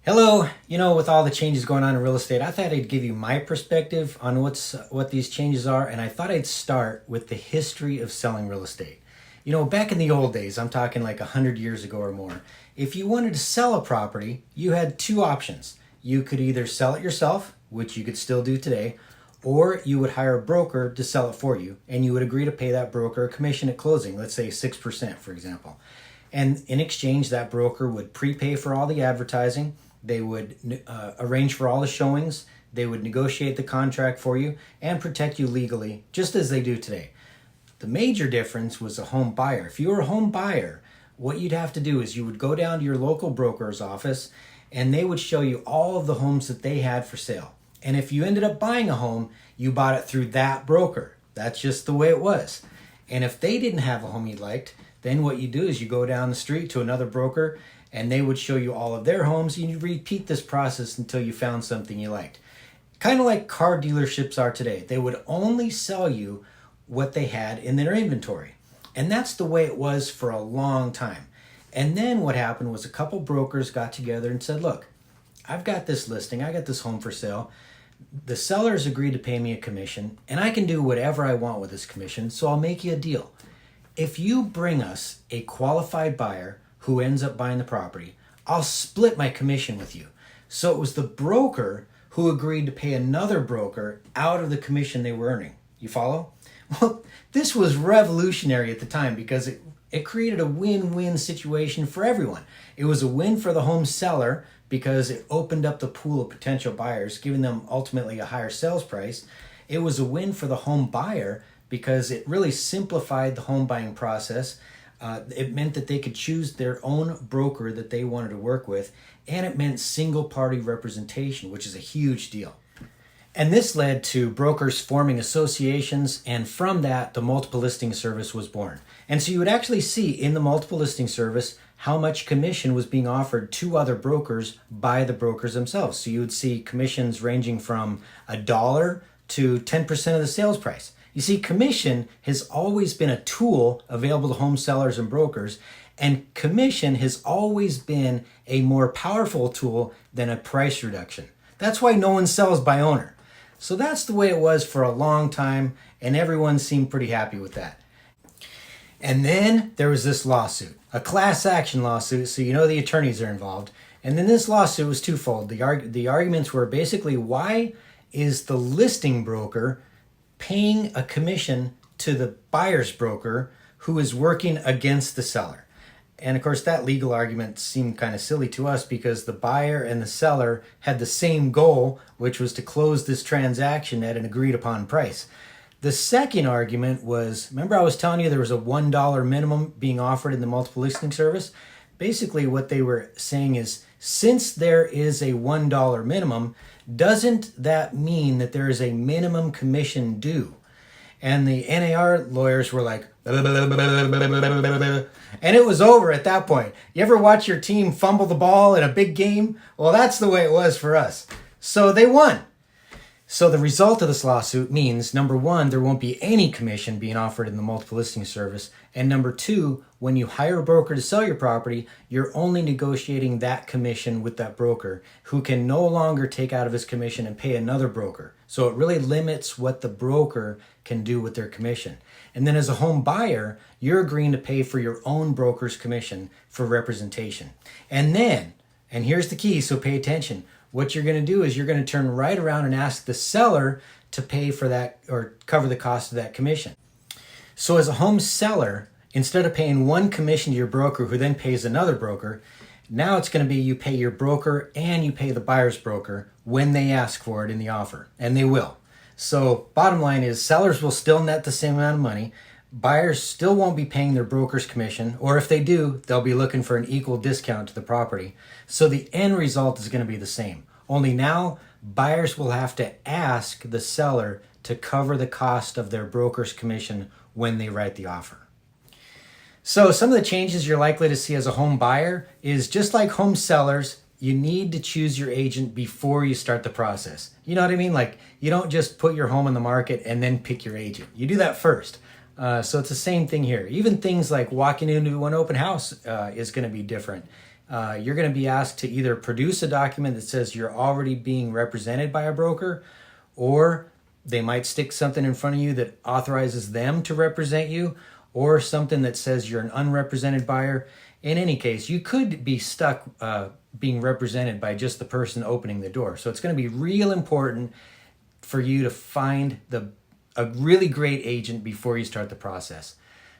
Hello, with all the changes going on in real estate, I thought I'd give you my perspective on what these changes are, and I thought I'd start with the history of selling real estate. Back in the old days, I'm talking like 100 years ago or more, if you wanted to sell a property, you had two options. You could either sell it yourself, which you could still do today, or you would hire a broker to sell it for you, and you would agree to pay that broker a commission at closing, let's say 6%, for example. And in exchange, that broker would prepay for all the advertising. They would arrange for all the showings. They would negotiate the contract for you and protect you legally, just as they do today. The major difference was a home buyer. If you were a home buyer, what you'd have to do is you would go down to your local broker's office and they would show you all of the homes that they had for sale. And if you ended up buying a home, you bought it through that broker. That's just the way it was. And if they didn't have a home you liked, then what you do is you go down the street to another broker and they would show you all of their homes, and you repeat this process until you found something you liked. Kind of like car dealerships are today. They would only sell you what they had in their inventory. And that's the way it was for a long time. And then what happened was a couple brokers got together and said, look, I've got this listing, I got this home for sale. The sellers agreed to pay me a commission, and I can do whatever I want with this commission, so I'll make you a deal. If you bring us a qualified buyer who ends up buying the property, I'll split my commission with you. So it was the broker who agreed to pay another broker out of the commission they were earning. You follow? Well, this was revolutionary at the time because it created a win-win situation for everyone. It was a win for the home seller because it opened up the pool of potential buyers, giving them ultimately a higher sales price. It was a win for the home buyer because it really simplified the home buying process. It meant that they could choose their own broker that they wanted to work with, and it meant single party representation, which is a huge deal. And this led to brokers forming associations, and from that, the multiple listing service was born. And so you would actually see in the multiple listing service how much commission was being offered to other brokers by the brokers themselves. So you would see commissions ranging from $1 to 10% of the sales price. You see, commission has always been a tool available to home sellers and brokers, and commission has always been a more powerful tool than a price reduction. That's why no one sells by owner. So that's the way it was for a long time, and everyone seemed pretty happy with that. And then there was this lawsuit, a class action lawsuit, so the attorneys are involved. And then this lawsuit was twofold. The arguments were basically, why is the listing broker paying a commission to the buyer's broker who is working against the seller? And of course, that legal argument seemed kind of silly to us because the buyer and the seller had the same goal, which was to close this transaction at an agreed upon price. The second argument was, remember I was telling you there was a $1 minimum being offered in the multiple listing service? Basically what they were saying is, since there is a $1 minimum, doesn't that mean that there is a minimum commission due? And the NAR lawyers were like, and it was over at that point. You ever watch your team fumble the ball in a big game? Well, that's the way it was for us. So they won. So the result of this lawsuit means, number one, there won't be any commission being offered in the multiple listing service. And number two, when you hire a broker to sell your property, you're only negotiating that commission with that broker who can no longer take out of his commission and pay another broker. So it really limits what the broker can do with their commission. And then as a home buyer, you're agreeing to pay for your own broker's commission for representation. And then, and here's the key, so pay attention, what you're going to do is you're going to turn right around and ask the seller to pay for that or cover the cost of that commission. So as a home seller, instead of paying one commission to your broker who then pays another broker, now it's going to be you pay your broker and you pay the buyer's broker when they ask for it in the offer, and they will. So bottom line is sellers will still net the same amount of money. Buyers still won't be paying their broker's commission, or if they do, they'll be looking for an equal discount to the property. So the end result is going to be the same. Only now, buyers will have to ask the seller to cover the cost of their broker's commission when they write the offer. So some of the changes you're likely to see as a home buyer is, just like home sellers, you need to choose your agent before you start the process. You know what I mean? Like, you don't just put your home on the market and then pick your agent. You do that first. So it's the same thing here. Even things like walking into an open house is going to be different. you're going to be asked to either produce a document that says you're already being represented by a broker, or they might stick something in front of you that authorizes them to represent you, or something that says you're an unrepresented buyer. In any case, you could be stuck being represented by just the person opening the door. So it's going to be real important for you to find a really great agent before you start the process.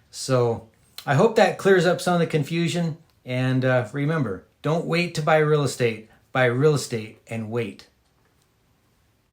So I hope that clears up some of the confusion. And remember, don't wait to buy real estate. Buy real estate and wait.